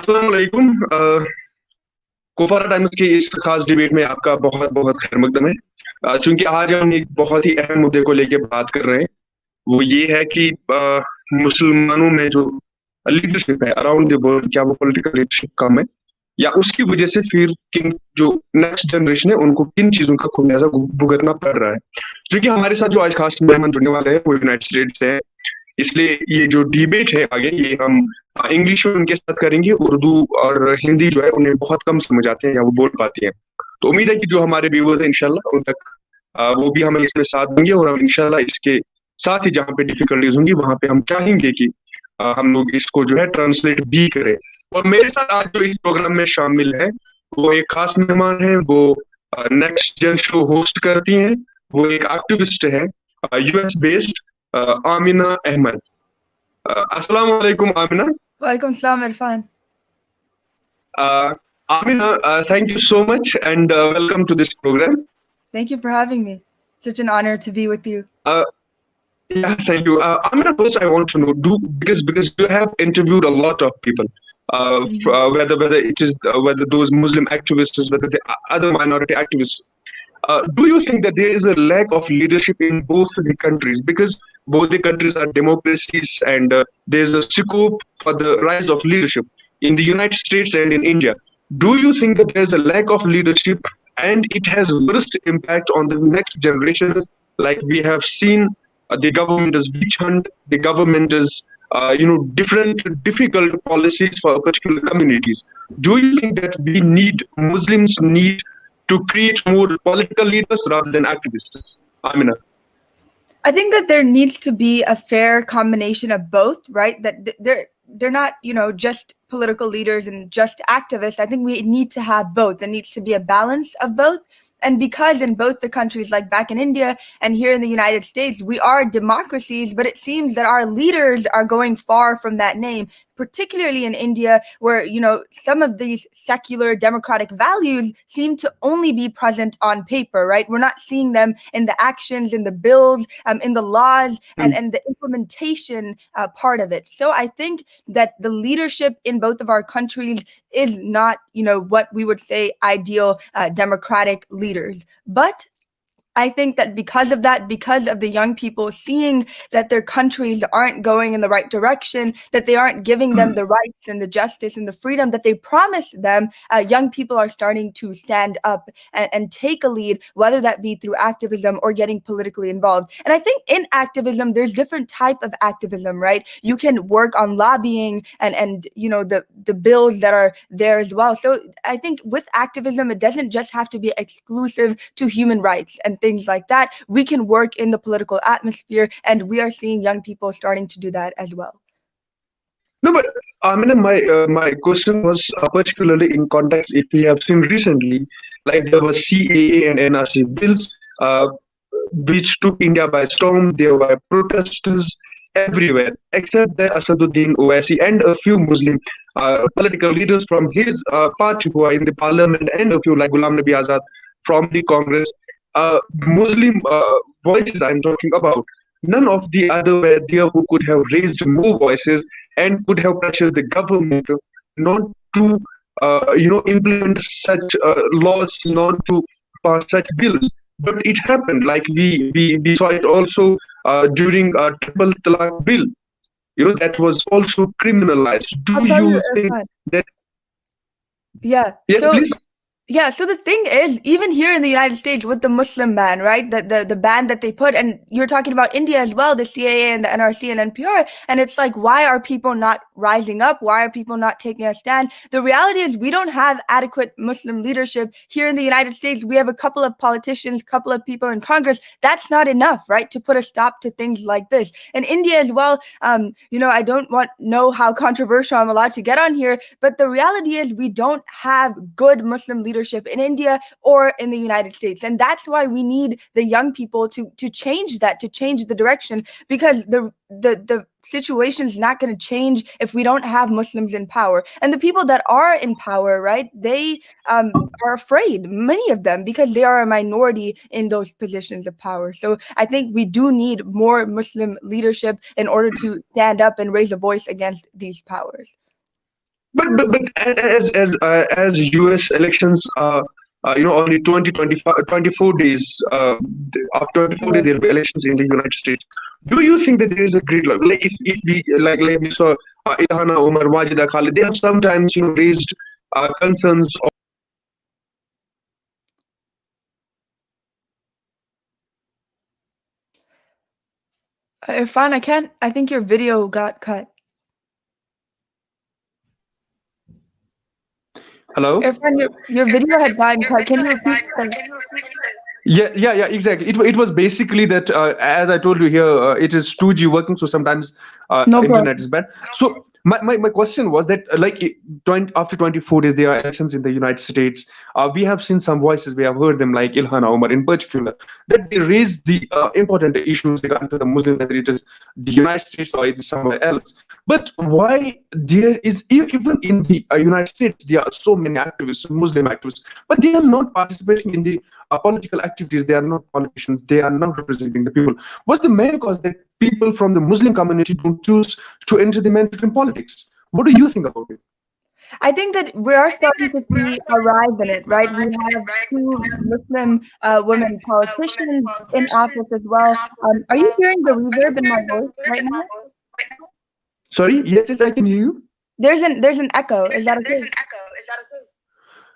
अस्सलाम वालेकुम। Kufra times की इस खास डिबेट में आपका बहुत बहुत खैर मकदम है। चूंकि आज हम एक बहुत ही अहम मुद्दे को लेकर बात कर रहे हैं, वो ये है कि मुसलमानों में जो लीडरशिप है अराउंड द वर्ल्ड, क्या वो पॉलिटिकल लीडरशिप कम है, या उसकी वजह से फिर किन जो नेक्स्ट जनरेशन है उनको किन चीजों का खुमियाजा भुगतना पड़ रहा है। क्योंकि हमारे साथ जो आज खास मेहमान जुड़ने वाले हैं वो यूनाइटेड स्टेट्स है, इसलिए ये जो डिबेट है आगे ये हम इंग्लिश में उनके साथ करेंगे। उर्दू और हिंदी जो है उन्हें बहुत कम समझ आते हैं या वो बोल पाती हैं। तो उम्मीद है कि जो हमारे व्यूवर्स हैं इंशाल्लाह उन तक वो भी हमें इसमें साथ देंगे, और हम इंशाल्लाह इसके साथ ही जहाँ पे डिफिकल्टीज होंगी वहां पे हम चाहेंगे कि हम लोग इसको जो है ट्रांसलेट भी करें। और मेरे साथ आज जो इस प्रोग्राम में शामिल है वो एक खास मेहमान है, वो नेक्स्ट जन शो होस्ट करती हैं, वो एक एक्टिविस्ट है, यूएस बेस्ड, आमिना अहमद। अस्सलाम वालेकुम Amina. Welcome, Salam Irfan. Amina, thank you so much and welcome to this program. Thank you for having me. Such an honor to be with you. Yeah, thank you. Amina, first I want to know, because you have interviewed a lot of people, whether it is whether those Muslim activists, whether the other minority activists. Do you think that there is a lack of leadership in both the countries, because both the countries are democracies and there's a scope for the rise of leadership in the United States and in India? Do you think that there's a lack of leadership and it has worst impact on the next generation? Like we have seen, the government is witch hunt, the government is different difficult policies for particular communities. Do you think that Muslims need to create more political leaders rather than activists? Amina. I think that there needs to be a fair combination of both, right? That they're not, just political leaders and just activists. I think we need to have both. There needs to be a balance of both. And because in both the countries, like back in India and here in the United States, we are democracies, but it seems that our leaders are going far from that name, particularly in India, where, some of these secular democratic values seem to only be present on paper, right? We're not seeing them in the actions, in the bills, in the laws, and the implementation part of it. So I think that the leadership in both of our countries is not, what we would say ideal democratic leaders. But I think that because of that, because of the young people seeing that their countries aren't going in the right direction, that they aren't giving them the rights and the justice and the freedom that they promised them, young people are starting to stand up and take a lead, whether that be through activism or getting politically involved. And I think in activism, there's different type of activism, right? You can work on lobbying and the bills that are there as well. So I think with activism, it doesn't just have to be exclusive to human rights and things like that. We can work in the political atmosphere, and we are seeing young people starting to do that as well. No, but I mean, my question was particularly in context. If we have seen recently, like there was CAA and NRC bills, which took India by storm. There were protesters everywhere, except the Asaduddin Owaisi and a few Muslim political leaders from his party who are in the parliament, and a few like Ghulam Nabi Azad from the Congress. Muslim voices I'm talking about, none of the other were there who could have raised more voices and could have pressured the government not to implement such laws, not to pass such bills. But it happened, like we saw it also during triple talaq bill. That was also criminalized. Do you think that? Yeah. So, please? Yeah, so the thing is, even here in the United States with the Muslim ban, right, the ban that they put, and you're talking about India as well, the CAA and the NRC and NPR, and it's like, why are people not rising up? Why are people not taking a stand? The reality is we don't have adequate Muslim leadership here in the United States. We have a couple of politicians, couple of people in Congress. That's not enough, right, to put a stop to things like this. In India as well, I don't know how controversial I'm allowed to get on here, but the reality is we don't have good Muslim leadership in India or in the United States. And that's why we need the young people to change that, to change the direction, because the situation is not going to change if we don't have Muslims in power. And the people that are in power, right, they are afraid, many of them, because they are a minority in those positions of power. So I think we do need more Muslim leadership in order to stand up and raise a voice against these powers. But as U.S. elections, only 24 days, after 24 days Right. there will be elections in the United States. Do you think that there is a gridlock? Like if we like we saw Ilhana Omar, Wajida Khalid, they have sometimes raised concerns. Irfan, I can't. I think your video got cut. Hello? Irfan, your video had gotten cut. Can you repeat the? Yeah, exactly. It was basically that, as I told you here, it is 2G working, so sometimes No internet is problem. bad. So my question was that, after 24 days, there are elections in the United States. We have seen some voices, we have heard them, like Ilhan Omar in particular, that they raised the important issues regarding to the Muslim, whether it is the United States or it is somewhere else. But why there is, even in the United States, there are so many activists, Muslim activists, but they are not participating in the political activities. They are not politicians. They are not representing the people. What's the main cause that people from the Muslim community don't choose to enter the mainstream politics? What do you think about it? I think that we are starting to see a rise in it, right? We have two Muslim women politicians in office as well. Are you hearing the reverb in my voice right now? Sorry, yes, I can hear you. There's an echo. Is that okay?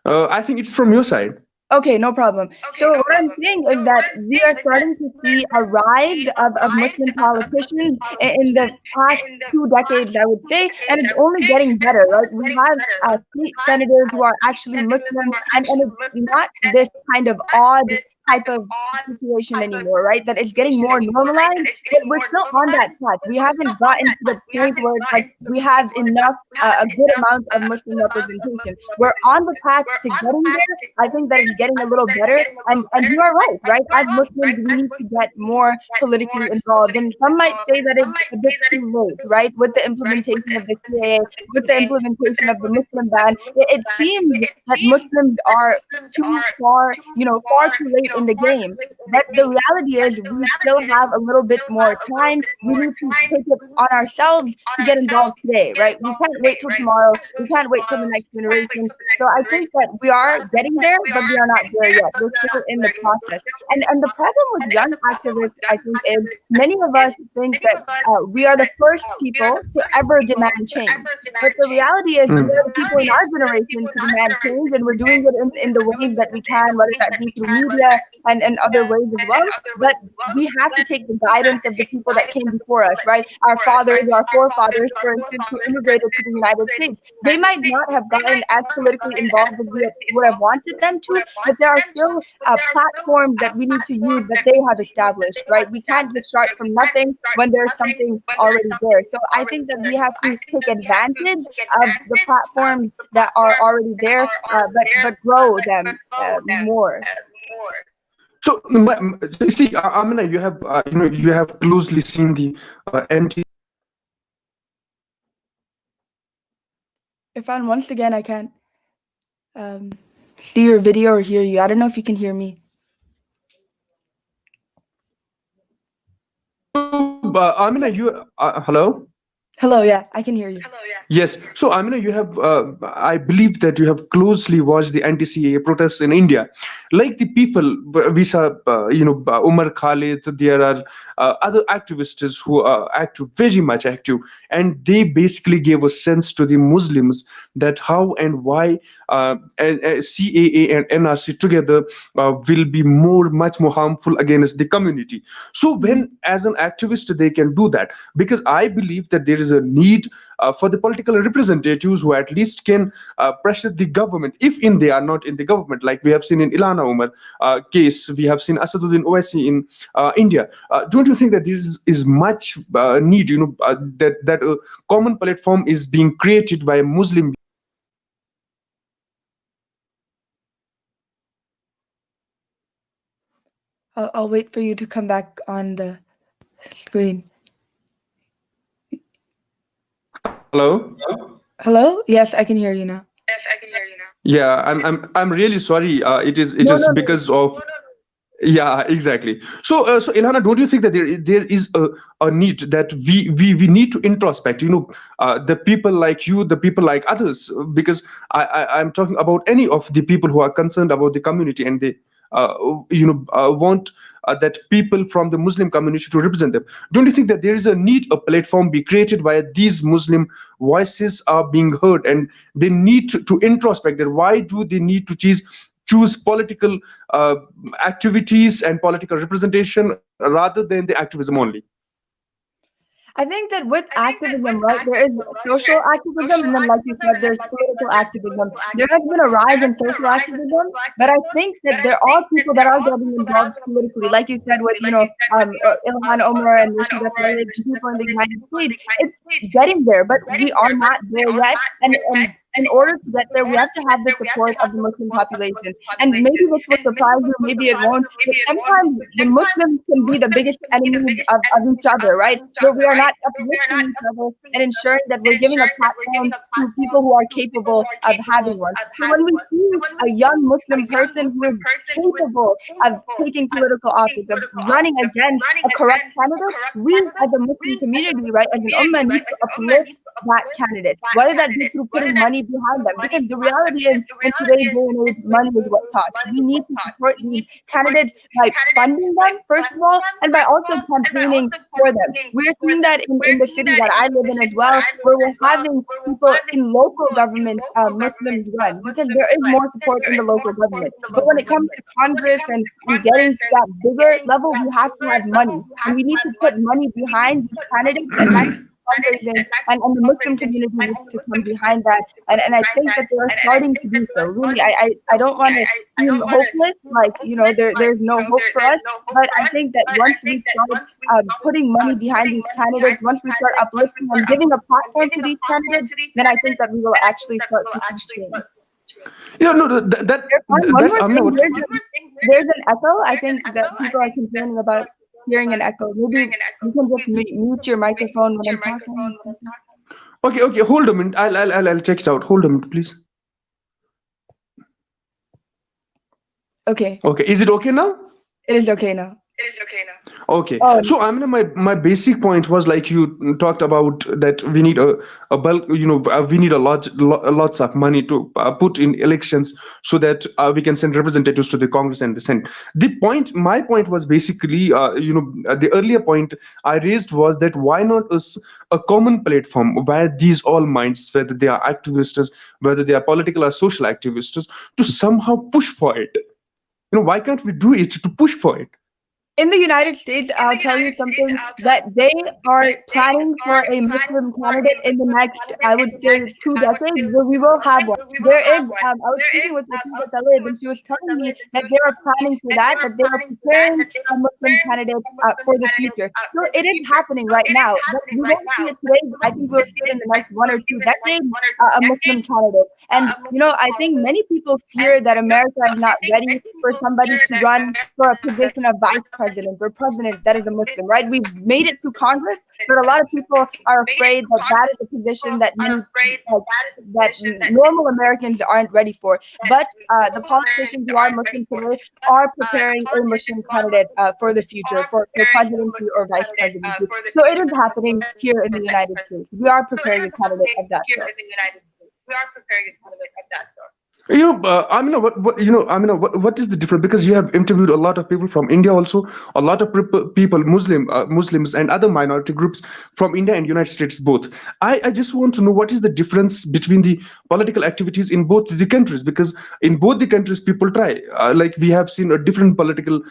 I think it's from your side. Okay, no problem. So what I'm saying is that we are starting to see a rise of Muslim politicians in the past 2 decades, I would say, and it's only getting better, right? We have state senators who are actually Muslim, and it's not this kind of odd type of situation anymore, right? That it's getting more normalized, but we're still on that path. We haven't gotten to the point where it's like we have enough, a good amount of Muslim representation. We're on the path to getting there. I think that it's getting a little better, and you are right, right? As Muslims, we need to get more politically involved, and some might say that it's a bit too late, right? With the implementation of the CAA, with the implementation of the Muslim ban, it seems that Muslims are too far, far too late in the game. But the reality is, we still have a little bit more time. We need to take it on ourselves to get involved today, right? We can't wait till tomorrow. We can't wait till the next generation. So I think that we are getting there, but we are not there yet. We're still in the process. And the problem with young activists, I think, is many of us think that we are the first people to ever demand change. But the reality is, we are the people in our generation to demand change, and we're doing it in the ways that we can, whether that be through media and other ways as well. But we have to take the guidance of the people that came before us, right? Our fathers, our forefathers, for instance, who immigrated to the United States. They might not have gotten as politically involved as we would have wanted them to, but there are still platforms that we need to use that they have established, right? We can't just start from nothing when there's something already there. So I think that we have to take advantage of the platforms that are already there, but grow them more. So, see, Amina, you have you have closely seen the anti. Irfan, once again, I can't see your video or hear you. I don't know if you can hear me. Amina, you hello. Hello, yeah, I can hear you. Yes. So, Amina, you have, I believe that you have closely watched the anti-CAA protests in India. Like the people, we saw, Umar Khalid, there are other activists who are active, very much active, and they basically gave a sense to the Muslims that how and why CAA and NRC together will be much more harmful against the community. So, when as an activist they can do that, because I believe that there is a need for the political representatives who at least can pressure the government, if they are not in the government, like we have seen in Ilana Umar case, we have seen Asaduddin Owaisi in India. Don't you think that this is much need, that a common platform is being created by a Muslim? I'll wait for you to come back on the screen. Hello? Hello? Yes, I can hear you now. Yeah, I'm really sorry. It is No. because of Yeah, exactly. So Ilhana, don't you think that there is a need that we need to introspect, the people like you, the people like others, because I'm talking about any of the people who are concerned about the community, and they uh, want that people from the Muslim community to represent them. Don't you think that there is a need a platform be created where these Muslim voices are being heard, and they need to introspect that why do they need to choose political uh, activities and political representation rather than the activism only? I think that with activism, right, there is social activism, and then, like you said, there's political activism. There has been a rise in social activism, but I think that there are people that are getting involved politically, like you said, with Ilhan Omar and Rashida Tlaib, people in the United States. It's getting there, but we are not there yet. And in order to get there, we have to have the support of the Muslim population. And maybe this will surprise you, maybe it won't. But sometimes the Muslims can be the biggest enemies of each other, right? Where we are not uplifting each other and ensuring that we're giving a platform to people who are capable of having one. So when we see a young Muslim person who is capable of taking political office, of running against a corrupt candidate, we as a Muslim community, right, as an ummah, need to uplift that candidate, whether that be through putting money behind them. Because the reality is, in today's day and age, money is what talks. We need to support these candidates by funding them, first of all, and by also campaigning for them. We're seeing that in the city that I live in as well, where we're having people in local government, Muslims run, because there is more support in the local government. But when it comes to Congress and getting to that bigger level, we have to have money. And we need to put money behind these candidates, and that's fundraising, and the Muslim community needs to come behind that. And I think that they are starting to do so. Really, I don't want to seem hopeless, like, there's no hope for us. But I think that once we start putting money behind these candidates, once we start uplifting and giving a platform to these candidates, then I think that we will actually start to see change. Yeah, no, One that's more thing, there's an echo. I think that people are complaining about hearing an echo. Maybe you can just mute your microphone when I'm talking. Okay, hold a minute. I'll check it out. Hold a minute, please. Okay. Okay, is it okay now? It is okay now. Okay, so I mean, my basic point was, like you talked about, that we need a bulk, we need lots of money to put in elections so that we can send representatives to the Congress and the Senate. My point was basically, the earlier point I raised was that why not a common platform where these all minds, whether they are activists, whether they are political or social activists, to somehow push for it. Why can't we do it to push for it? In the United States, I'll tell you something, that they are planning for a Muslim candidate in the next, I would say, 2 decades, where we will have one. There is, I was speaking with Rashida Tlaib, and she was telling me that they are planning for that they are preparing a Muslim candidate for the future. So it is happening right now, but we won't see it today. I think we'll see it in the next 1 or 2 decades, a Muslim candidate. And, I think many people fear that America is not ready for somebody to run for a position of vice president or president that is a Muslim, right? We've made it through Congress, but a lot of people are afraid that is a position that normal Americans aren't ready for. But the politicians who are Muslim today are preparing a Muslim candidate for the future, for presidency or vice presidency. So it is happening here in the United States. We are preparing a candidate of that sort. What is the difference? Because you have interviewed a lot of people from India, also a lot of people, Muslims and other minority groups from India and United States both. I just want to know what is the difference between the political activities in both the countries, because in both the countries people try. Like we have seen a different political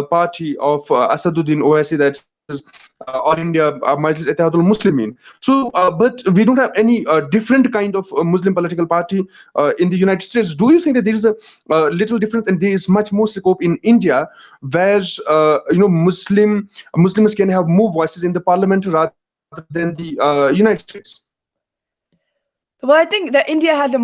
party of Asaduddin Owaisi, that is All India Majlis Ittihadul Muslimin. So, but we don't have any different kind of Muslim political party in the United States. Do you think that there is a little difference, and there is much more scope in India, where Muslims can have more voices in the parliament rather than the United States? Well, I think that India has a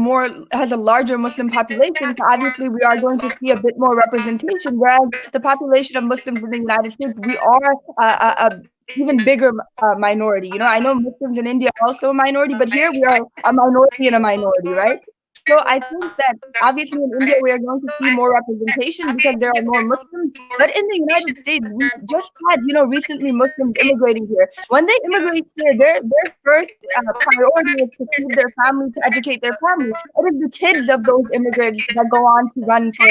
larger Muslim population, so obviously we are going to see a bit more representation. Whereas the population of Muslims in the United States, we are a even bigger minority. I know Muslims in India are also a minority, but here we are a minority in a minority, right? So I think that obviously in India we are going to see more representation because there are more Muslims. But in the United States, we just had, recently Muslims immigrating here. When they immigrate here, their first priority is to feed their family, to educate their family. It is the kids of those immigrants that go on to run for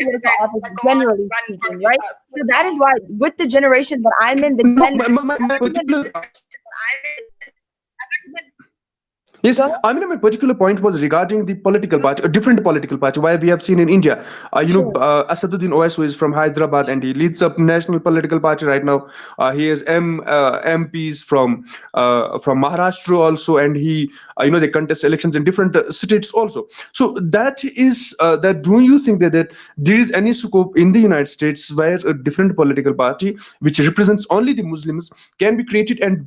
political office, generally speaking, right? So that is why, with the generation that I'm in, the Gen My particular Yes, Go ahead. I mean, my particular point was regarding the political party, a different political party, why we have seen in India. Sure. Asaduddin Owaisu is from Hyderabad and he leads up national political party right now. He has MPs from Maharashtra also, and they contest elections in different states also. So that is that. Do you think that there is any scope in the United States where a different political party, which represents only the Muslims, can be created, and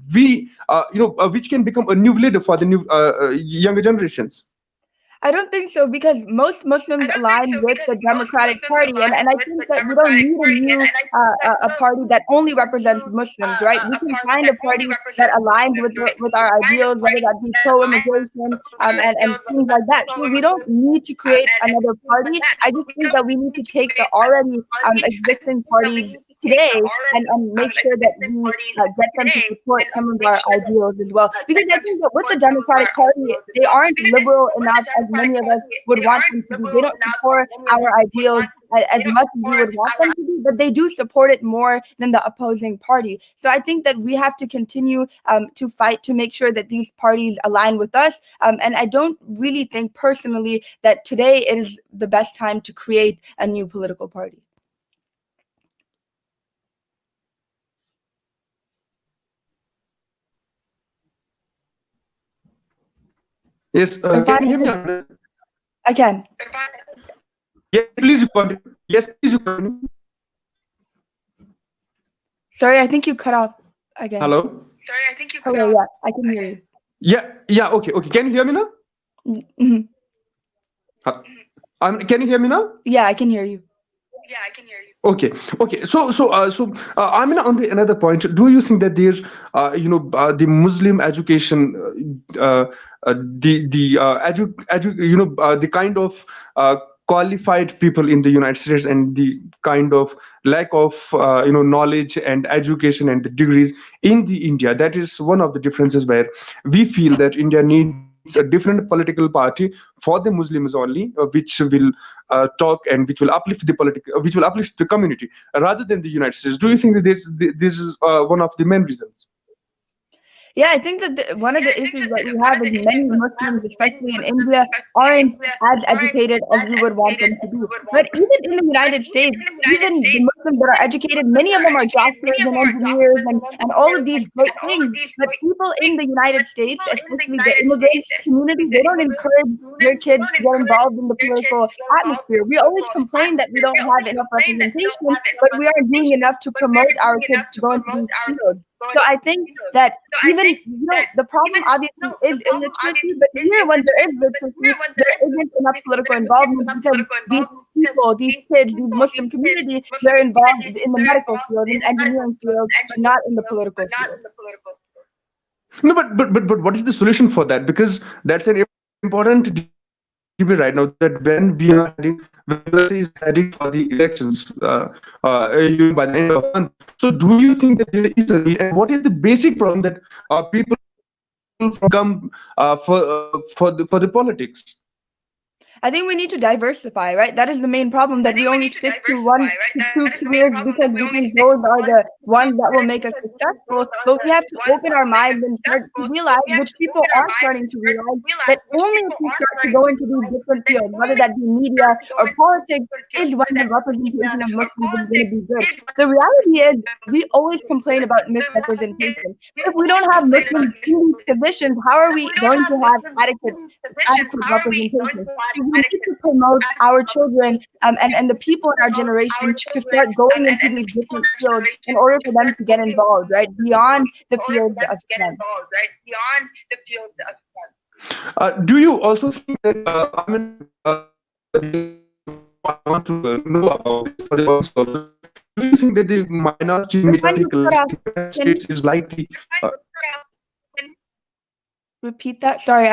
which can become a new leader for the new younger generations? I don't think so because most Muslims align with the Democratic Party, and I think that we don't need a new a party that only represents Muslims, right? We can find a party that aligns with our ideals, whether that be pro-immigration and things like that. So we don't need to create another party. I just think that we need to take the already existing parties today and make sure that we get them to support some of our ideals as well. Because I think that with the Democratic Party, they aren't liberal enough as many of us would want them to be. They don't support our ideals as much as we would want them to be, but they do support it more than the opposing party. So I think that we have to continue to fight to make sure that these parties align with us. And I don't really think personally that today is the best time to create a new political party. Yes, can you hear me? Anand? I can. Yes, please you continue. Yes, please you continue. Sorry, I think you cut off again. Hello. Hello, yeah, I can hear you. Yeah. Okay. Can you hear me now? Mhm. Can you hear me now? Yeah, I can hear you. Okay. I mean, on the another point, do you think that there's, the Muslim education, the kind of qualified people in the United States and the kind of lack of, knowledge and education and the degrees in the India, that is one of the differences where we feel that India needs a different political party for the Muslims only, which will talk and which will uplift the community rather than the United States. Do you think that this is one of the main reasons? Yeah, I think that one of the issues that we have is many Muslims, especially in India, aren't as educated as we would want them to be. But even in the United States, even the Muslims that are educated, many of them are doctors and engineers and all of these great things. But people in the United States, especially the immigrant community, they don't encourage their kids to get involved in the political atmosphere. We always complain that we don't have enough representation, but we aren't doing enough to promote our kids to go into these fields. So I think that even, the problem obviously is illiteracy, but here when there is literacy, there isn't enough political involvement because these people, these kids, these Muslim community, they're involved in the medical field, in the engineering field, but not in the political field. No, but what is the solution for that? Because that's an important debate right now. That when USA is heading for the elections, by the end of the month. So, do you think that there is a need, and what is the basic problem that people come for the politics? I think we need to diversify, right? That is the main problem, that we only stick to two careers because we think those are the ones that will make us successful. But we have to open our minds and start to realize, which people are starting to realize, that only if we start to go into these different fields, whether that be media or politics, is when the representation of Muslims is going to be good. The reality is, we always complain about misrepresentation. If we don't have Muslims in these positions, how are we going to have adequate representation? So we need to promote our children and the people in our generation to start going into these different fields in order for them to get involved, right? Beyond the fields of STEM. Do you also think that, I want to know about this for the audience also. Do you think that the majority class in the United States is like the Repeat that. Sorry,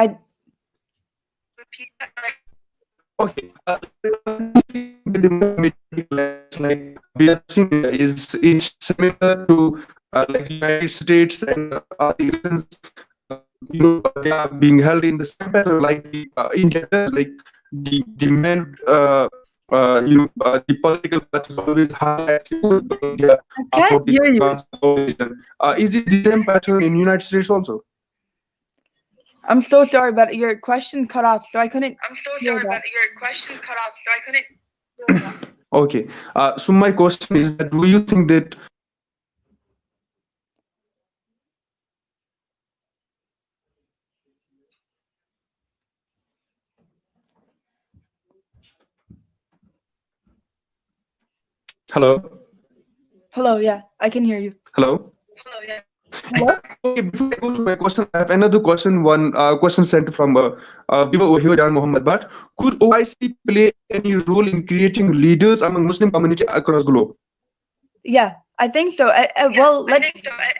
Okay. With the majority class, like we have seen, is similar to like United States, and the elections, they are being held in the same pattern like the India does. Like the main the political parties always highlights the good of India I can't for the hear you. opposition. Is it the same pattern in United States also? I'm so sorry, but your question cut off, so I couldn't hear that. Okay. So my question is that, do you think that hello? Hello, yeah, I can hear you. Hello? Hello? Okay, before I go to my question, I have another question. One question sent from viewer over here, Jan Mohammed. But could OIC play any role in creating leaders among Muslim community across globe? Yeah, I think so. Well, let's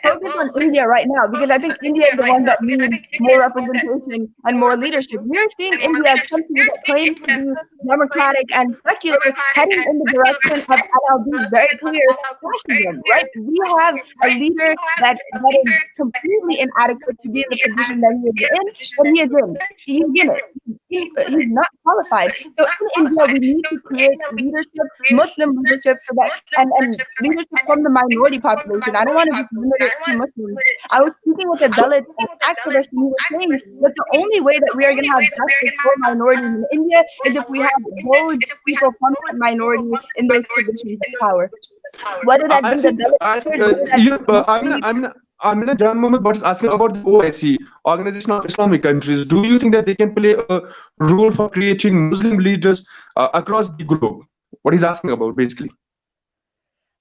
focus on India right now because I think India is the one that needs more representation and more leadership. We are seeing India, a country that claims to be democratic and secular, heading in the direction of, and I'll be very clear, fascism, right? We have a leader that is completely inadequate to be in the position that he is in, but he is in. He's in it. He's not qualified. So in India, we need to create leadership, Muslim leadership, so that and leadership from the minority population. I don't want to just limit it to Muslims. I was speaking with a Dalit activist, and he was saying that the only way that we are going to have justice for minorities in India is if we have those people from that minority in those positions of power. Whether that I be the think Dalit I think leaders, whether that be the Amina Jan Mohammed Bhatt is asking about the OIC, Organization of Islamic Countries. Do you think that they can play a role for creating Muslim leaders across the globe? What he's asking about, basically.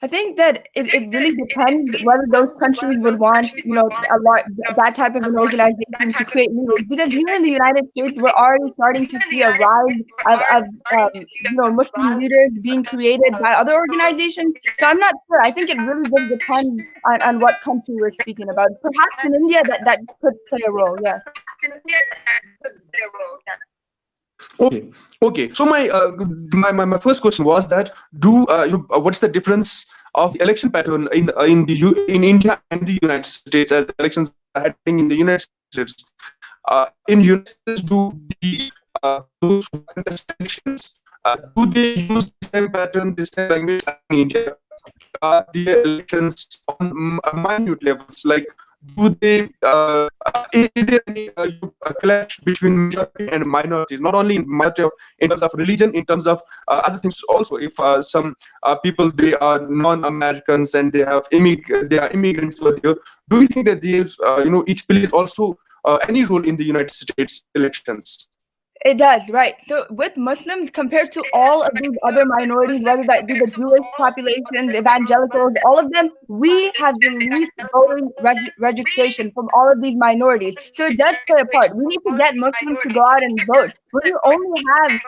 I think that it really depends whether those countries would want, a lot that type of an organization to create leaders. Because here in the United States, we're already starting to see a rise of Muslim leaders being created by other organizations. So I'm not sure. I think it really does depend on what country we're speaking about. Perhaps in India, that could play a role. Yes. Okay, okay. So my first question was that, what's the difference of the election pattern in India and the United States, as the elections are happening in the United States? In United States, do the those who contest elections, do they use the same pattern, the same language as in India? The elections on minute levels, like, do they is there any clash between majority and minorities, not only in matter of, in terms of religion, in terms of other things also? If some people, they are non-Americans and they are immigrants over here, do you think that these each plays also any role in the United States elections? It does, right. So with Muslims, compared to all of these other minorities, whether that be the Jewish populations, evangelicals, all of them, we have the least voting registration from all of these minorities. So it does play a part. We need to get Muslims to go out and vote. When you only have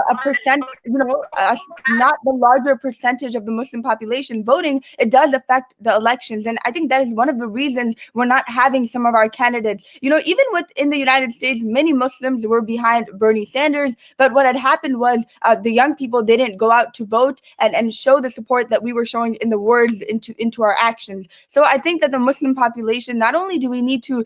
a percent, not the larger percentage of the Muslim population voting, it does affect the elections. And I think that is one of the reasons we're not having some of our candidates. Even within the United States, many Muslims were behind Bernie Sanders, but what had happened was the young people, they didn't go out to vote and show the support that we were showing in the words into our actions. So I think that the Muslim population, not only do we need to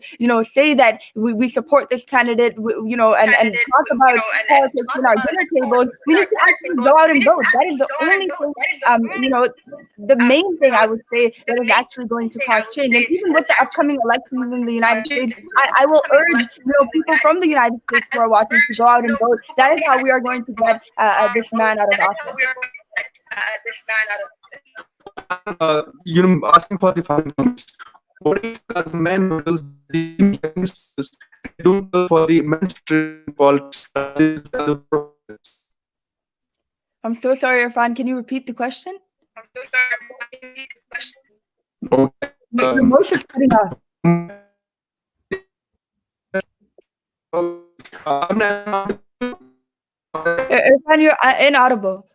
say that we support this candidate, and talk about politics in our dinner tables, we need to actually go out and vote. That is the only thing, the main thing I would say that is actually going to cause change. And even with the upcoming elections in the United States, I will urge people from the United States who are watching to go out and vote. That is how we are going to get this man out of office. Asking for the final comments. What if the main models the youngsters don't go for the mainstream politics? I'm so sorry, Irfan. Can you repeat the question? Okay. Your voice is cutting off. Irfan, you're inaudible.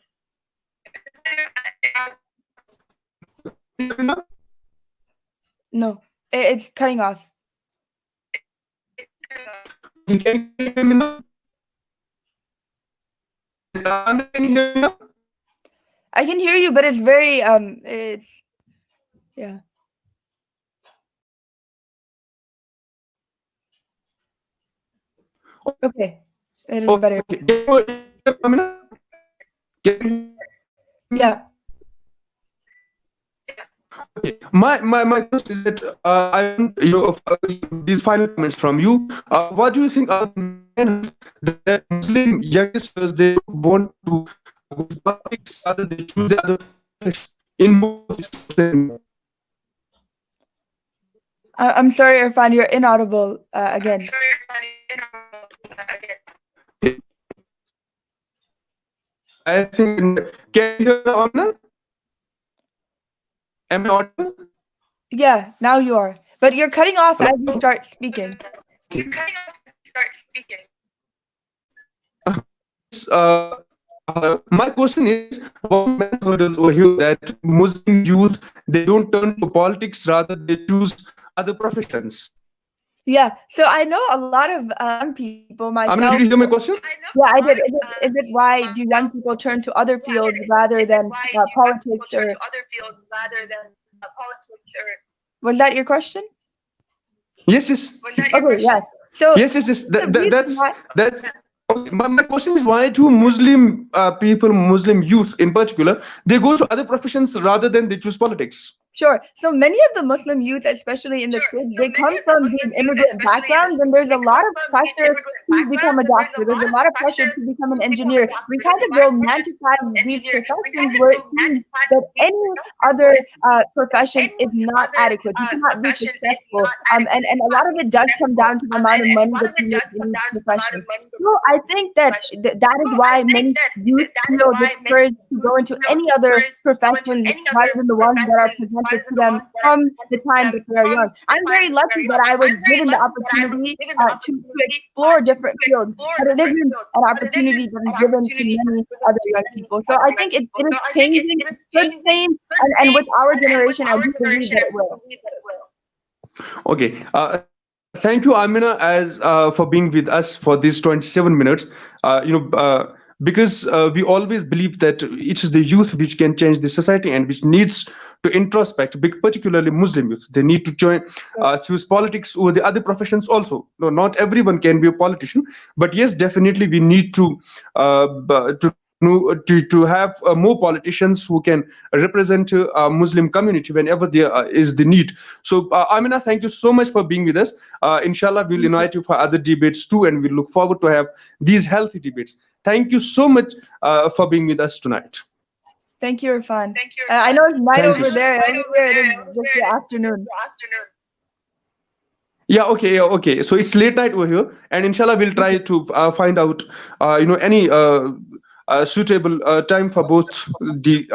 No, it's cutting off. Can you hear me now? Can you hear me now? I can hear you, but it's very it's yeah. Okay, it is better. Okay. Yeah. Okay. My question is that I want these final comments from you. What do you think are the main that Muslim youngsters they want to go to politics rather they choose the other professions in both I'm sorry, Irfan, you're inaudible again. I think can you hear now, Amna? Am I audible? Yeah, now you are. But you're cutting off as you start speaking. My question is, what main hurdles over here that Muslim youth they don't turn to politics, rather they choose other professions? Yeah, so I know a lot of young people, Amina, myself. did you hear my question? Yeah, I did. Is it why do young people turn to other fields rather than politics or? Was that your question? Yes. Okay, yeah. So Yes. the reason why- That's. Okay. My question is, why do Muslim people, Muslim youth in particular, they go to other professions rather than they choose politics? Sure. So many of the Muslim youth, especially in the States, they come from these immigrant backgrounds, and there's a lot of pressure to become a doctor. There's a lot of pressure to become an engineer. We kind of romanticize these professions where it seems that any other profession is not adequate. You cannot be successful. And a lot of it does come down to the amount of money that you make in each profession. So I think that that is why many youth feel discouraged to go into any other professions rather than the ones that are presented to them from the time that they are young. I'm very lucky that I was given the opportunity to explore different fields, but it isn't an opportunity that is given to many other young people. So I think it is changing, it should change, and with our generation, I do believe that it will. Okay. Thank you, Amina, as for being with us for these 27 minutes. Because we always believe that it is the youth which can change the society and which needs to introspect, particularly Muslim youth. They need to choose politics over the other professions also. No, not everyone can be a politician, but yes, definitely we need to have more politicians who can represent Muslim community whenever there is the need. So Amina, thank you so much for being with us. Inshallah, we'll invite you for other debates too, and we look forward to have these healthy debates. Thank you so much for being with us tonight. Thank you, Irfan. I know it's night over there. Over here it is just the afternoon. Yeah, okay. So it's late night over here, and inshallah we'll try to find out, any suitable time for both the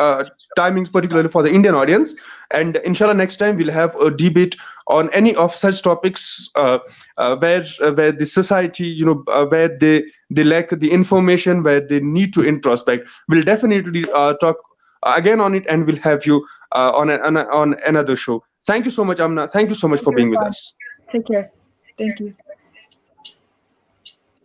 timings, particularly for the Indian audience. And inshallah, next time we'll have a debate on any of such topics where the society, where they lack the information, where they need to introspect. We'll definitely talk again on it, and we'll have you on another show. Thank you so much, Amna. Thank you so much for being with us. Take care. Thank you.